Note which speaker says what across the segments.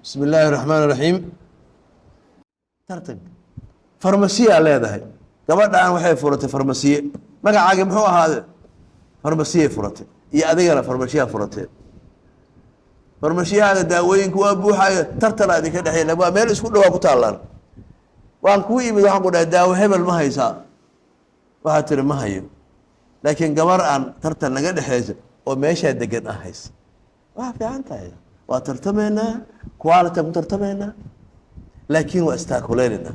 Speaker 1: بسم الله الرحمن الرحيم ترتق فرماسية leedahay gabadhaan waxay furatay farmasiye magacaaga muxuu ahaa farmasiye furatay iyo adigana farmasiya furatay farmasiyada daawooyinku waa buuxay tartalaadi ka dhaxay waa meel isku dhaw ku taalaan waan ku imid waxaan ku dhahay daawo hebel ma haysaa waxa tiri ma hayo laakiin gabar aan tartan naga dhaxayso oo meesha degan ah haysa waa fiican tahay waa tartameena quality ku tartameena laakiin waa istaakuleynaa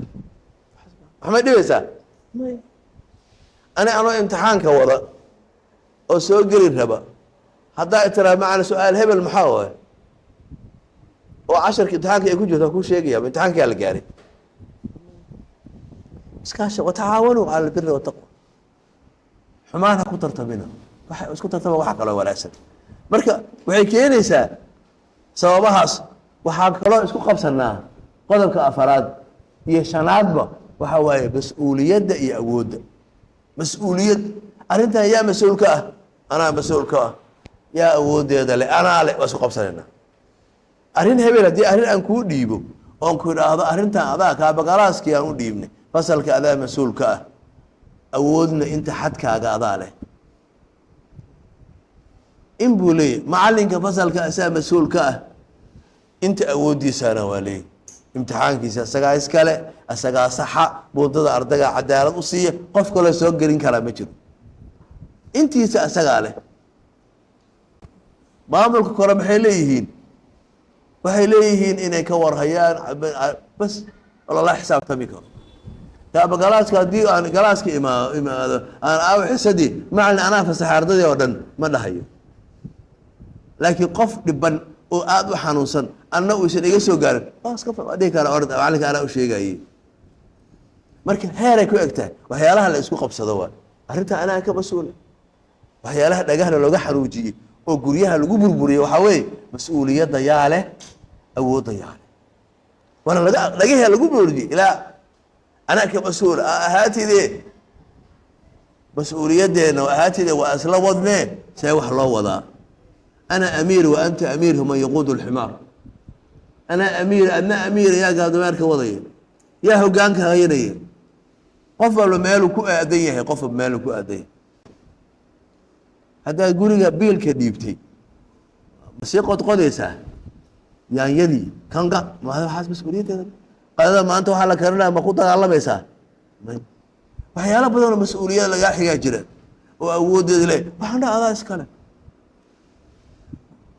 Speaker 1: maxay dhibeysaa أنا امتحان كوضع أو سوق قليل هبا حتى ترى معنا سؤال هبل المحاور و10 امتحان يكون جوته كل شيء يا امتحان كي على قاري اسكاش وتعاونوا على البر والتقوى حمانها كتر تبينا اسكو ترتبا waxa kale walaashan marka waxay keenaysaa sababahaas waxa kale isku qabsanaa qodobka afaraad iyo shanaadba waxa waaye mas'uuliyadda iyo awoodda مسؤولية أنت يا مسؤول كأ أنا مسؤول كأ يا أود هذا لي أنا على وسقف سنة أرين هبلا دي أرين أنكو ديبو أنكو هذا أرين هذا كابقراس كي أنو ديبني فصل كذا مسؤول كأ أودنا أنت حد كذا له إن بولي معلن كفصل كأسا مسؤول كأ أنت أودي سنة ولي امتحان كيسا سجايس كله أسجا صحة بوضد أرضك عدالة وصية قف كل سوق جرين كلام مجرد أنتي سأسجا له ما عملك كرم حليهين وحليهين إنك ورهيان بس والله لا حساب تبيكم تابع جلاس كدي أنا جلاس كإما أنا أو حسدي معنى أنا فسح أرضي ودن ما نهيه لكن قف لبن وأد وحنوسن أنا ويصير يجسوا قال بس كفر أديك على أرض عليك أنا وشيء جاي مركز هارك وقتها وهي لها الأسبوع قبض صدوات أردت أنا كمسؤول وهي لها دجاها لو جح روجي وجريها لجبر بري وحوي مسؤولية ضياله أو ضياله وأنا لقيها لجبر روجي لا أنا كمسؤول هاتي ذي مسؤولية دينا وهاتي ذي وأسلم وضني سيوح الله وضع أنا أمير وأنت أمير هم يقود الحمار أنا أمير يا قاعد مارك وضعي يا هو جانك هيني قفل ماله كو أديه قفل ماله كو أديه هذا يقول لي بيل كديبتي بس يقعد قديسة يعني يدي كان قا ما هذا حاسس مسؤوليته قال ما أنت وحلا كرنا ما قلت الله بيسا وحيالا بدون مسؤولية لقى حاجة وأود له وحنا هذا إسكاله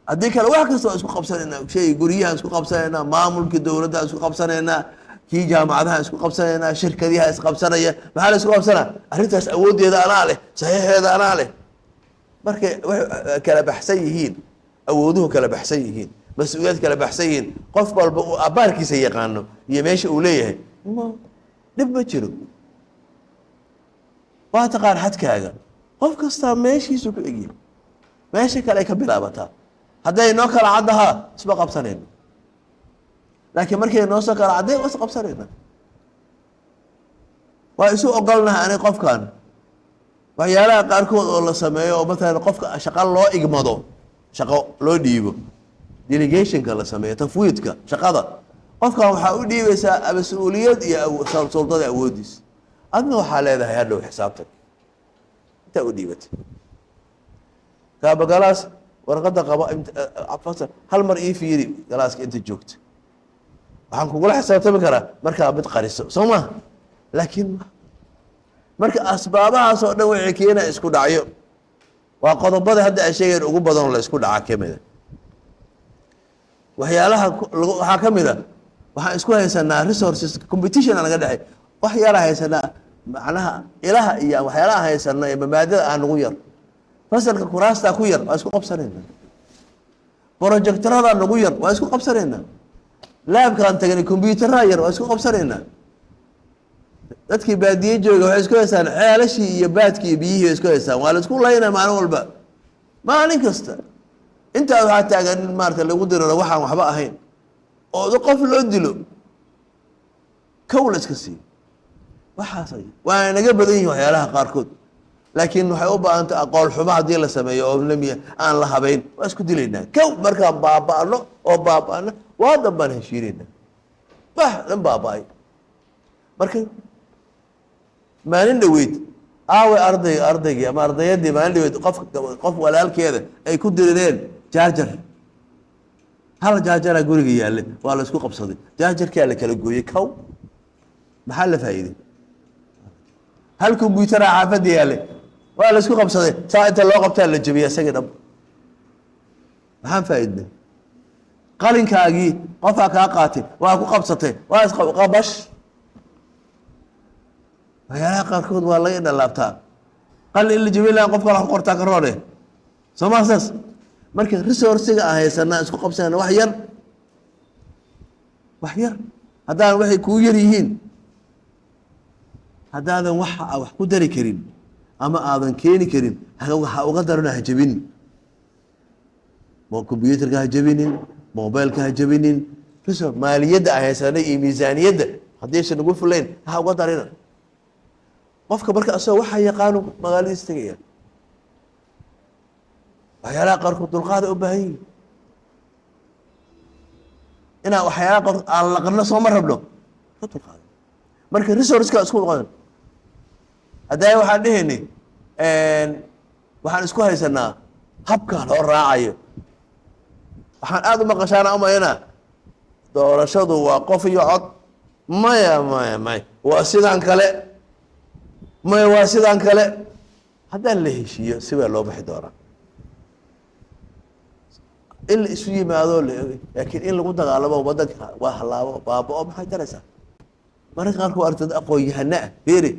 Speaker 1: أديك الواحد كسر اسمه قبسنا شيء قرية اسمه قبسنا معمول كدولة اسمه قبسنا كي جامعة اسمه قبسنا شركة ديها اسمه قبسنا محل اسمه قبسنا أريد أود هذا أنا عليه صحيح هذا أنا عليه مركي كلا بحسيهين أودوه كلا بحسيهين مسؤوليات كلا بحسيهين قف أبارك سيء عنه يمشي أوليه ما نبتشرو واتقال حد كذا قف كسر ماشي سوق يجي ماشي كلا يكبر أبتها هذا ينوكل عدها سبق بسنين لكن مركي نوصل عدها وسق بسنين ويسوء قلنا أنا قف كان ويالا قاركو الله سماه ومثلا قف شغال لو إجماده شغال لو ديبو delegation كلا سماه تفويض شغال قف كان وحاول ديبو مسؤوليات يا سلطة أوديس أنا وحالة هذا هذا حسابتك أنت أوديبت كاب جلاس ورقد قبا عفوا هل مرئي فيري جلاسك أنت جوكت waxaan kugu xisaabtami karaa marka mid qariso Soomaa laakiin marka asbaabahaas oo dhan wixii keenay isku dhacyo waa qodobada hadda ay sheegeen ugu badan la isku dhaca kamida waxyaalaha waxa kamida waxaan isku haysanaa resources competition anaga dhaxay waxyaalaha haysanaa macnaha ilaha iyo waxyaalaha haysanaa ee mabaadida aan ugu yar fasalka kuraasta ku yar waa isku qabsanayna projectorada ugu yar waa isku qabsanayna laab kan tagay computer yar waa isku qabsanayna dadkii baadiye jooga waxay isku heesaan ceelashii iyo baadkii biyihii isku heesaan waa la isku leeyahay maalin walba maalin kasta inta waxa taagan maarta lagu diro waxaan waxba ahayn oo qof loo dilo kawla iska sii waxaasay waa naga badan yihiin waxyaalaha qaarkood laakiin waxay u baahan tahay aqoon xumo hadii la sameeyo oo lamiya aan la habeyn waa isku dilaynaa kow marka baabano oo baabano waadan baan heshiinayna wax dhan baaba'ay marka maalin dhaweyd aaway ardaygii ama ardayadii maalin dhaweyd qof walaalkeeda ay ku dirireen jaajar hal jaajara guriga yaalle waa la isku qabsaday jaajarkaa la kala gooyey kow maxaa la faa'iiday hal kombuyuutara xaafadda yaalle waa la isku qabsaday saa inta loo qabtaa la jebiyay isagii dhab maxaan faa'iidnay qalinkaagii qofaa kaa qaatay waa ku qabsatay waa isqabash waxyaalaha qaarkood waa laga dhalaabtaa qalin in la jebin lahaa qofka wax ku qortaa ka roone soo maa saas marka resourciga aan haysanaa isku qabsanana wax yar haddaan waxay kuu yar yihiin haddaadan wax ku dari karin ama aadan keeni karin ha uga darana ha jebin combyuutarka ha jebinin mobilka ha jebinin maaliyadda aan haysanay iyo miisaaniyadda haddaysan ugu fulayn ha uga darina qofka marka asagoo waxa yaqaano magaaladiis tegaya waxyaalaha qaarkood dulqaada u baahan yihin inaan waxyaalaha qaarkood aan laqarno sooma rabno ka dulqaada marka resourceka isku qadan haddaa waxaan dhehaynay waxaan isku haysanaa habka loo raacayo waxaan aada u maqashaana umayana doorashadu waa qof iyo cod maya waa sidaan kale maya waa sidaan kale haddaan la heshiiyo sibaa loo baxi doonaa in la isu yimaado laakiin in lagu dagaalamo wadanka waa halaabo baaba-o maxay taraysaa mararka qaarkood aragtid aqoon-yahana ah beeri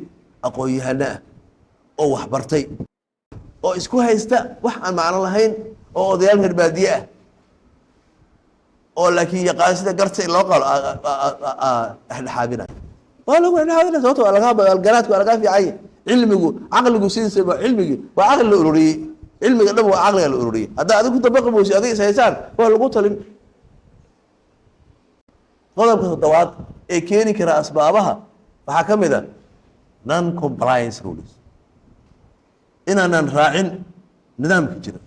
Speaker 1: aqoon-yahana ah oo waxbartay oo isku haysta wax aan macno lahayn oo odayaal reer baadiye ah oo laakiin yaqaan sida garta in loo qalo dhexdhexaabinayo waa lagu dhexdhexaabinaya sababto garaadku waa lagaa fiicanya cilmigu caqligu sidiisaba cilmigii waa caqli la ururiyey cilmiga dhan waa caqliga la ururiyey haddaa adigu ku dabaqi mayso adiga is haysaan waa lagu talin qodobka toddobaad ee keeni kara asbaabaha waxaa ka mid a non compliance rules inaanan raacin nidaamka jira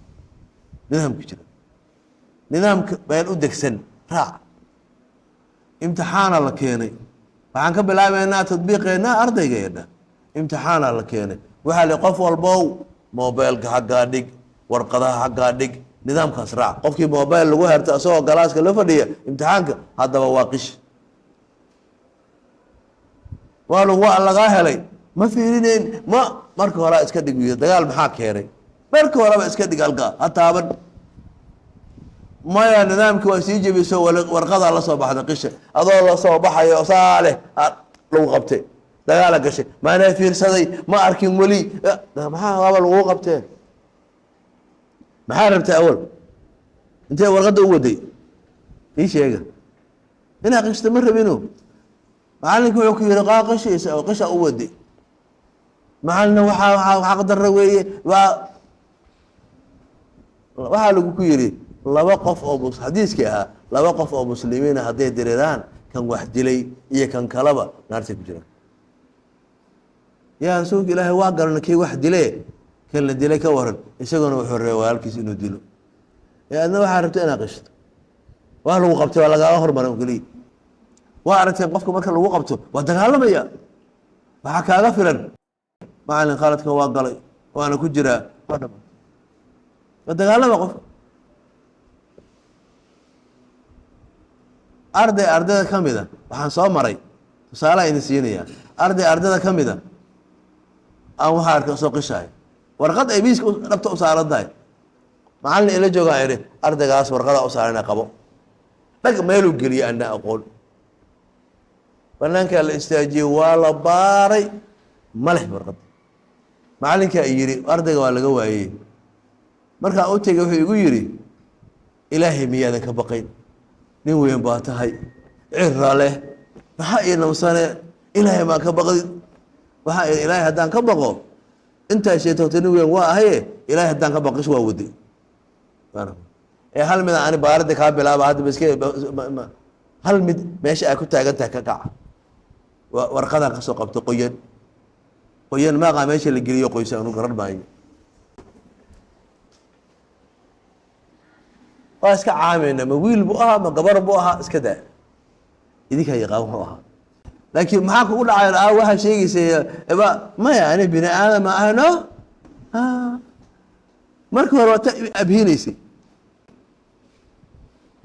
Speaker 1: nidaamka baan u degsan raac imtixaana la keenay waxaan ka bilaabeynaa tadbiiqeena ardaygeena imtixaana la keenay waxaa li qof walbow mobilka xaggaa dhig warqadaha xaggaa dhig nidaamkaas raac qofkii mobile lagu herto asagoo galaaska la fadhiya imtixaanka haddaba waa qish waa lagaa helay ma fiirinayn marka horaa iska dhig wiil dagaal maxaa keenay marka horeba iska dhig halkaa ha taaban maya nidaamkii waa sii jebiso warqadaa la soo baxda qisha adoo la soo baxayo saaleh lagu qabtay dagaala gashay maanaa fiirsaday ma arkin weli maxaa waaba lagu qabtee maxaa rabtay awal intee warqadda u waday ii sheega inaa qishta ma rabino macallinka wuxuu ku yihi qaa qishiisa oo qisha u waday macallina waxaa qadara weeye waxaa lagu ku yidhi laba qof oo xadiiskii ahaa laba qof oo muslimiina hadday diriraan kan wax dilay iyo kan kaleba naartay ku jiraan yaa rasuulka ilaahay waa garana kii wax dilee kan la dilay ka waran isaguna wuxuu reebay walaalkiis inuu dilo adna waxaa rabta inaad qishto waa lagu qabtay waa lagaaga hormaran keliya waa aragteen qofka marka lagu qabto waa dagaalamaya waxaa kaaga filan macallin khaladka waa galay waana ku jiraa waa dhama waa dagaalama qofka ardayda ka mida waxaan soo maray tusaalaha idin siinayaa ardayda ka mida aan waxaa arka soo qishahay warqad ay miiska dhabta u saaran tahay macallin ila joogaan idhi ardaygaas warqadaa u saarana qabo dhag meeluu geliye ana aqoon banaankaa la istaajiyey waa la baaray ma leh warqad macallinkaa yidhi ardayga waa laga waayey markaa u tegay wuxuu igu yidhi ilaahay miyaadan ka baqayn nin weyn baa tahay cira leh maxaa ii namsane ilaahay maan ka baqdid waxaa ilaahay haddaan ka baqo intaa sheetogta nin weyn waa ahaye ilaahay haddaan ka baqis waa waday hal mid ani baaradda kaa bilaaba hadda baske hal mid meesha ay ku taagan tahay ka kaca warqadaan kasoo qabto qoyan maaqaa meesha la geliyo qoysa anu garan maayo واسك عامنا ما ويل بوها ما قبر بوها اسكدا إذيك هي قاومها لكن معك أقول على واحد شيء ما يعني بني آدم ما أنا مركب روت أبهينيسي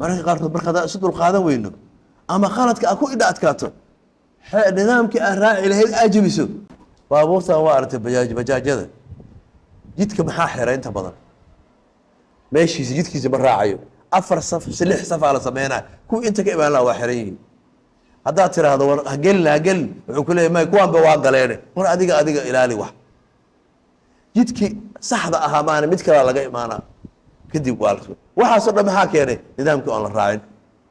Speaker 1: مركب قارت بركة صدر القادة وينه أما خالتك أكو إذا أتكاتو نظامك الراعي له الأجبسه بابورتا وارت بجاج هذا جيتك محاحرة أنت بدل ماشي جيتك زي براعيو أفر صف سلح صف على صبينا كو أنت كيما لا واحرين هذا ترى هذا أقل وكله ما يكون بواقع لنا ورا أديك إلى لي واحد جيتك صح ذا أهمان متكلا لقى إيمانا كدي والك وحصلنا محاكي يعني نظامك أنا راعين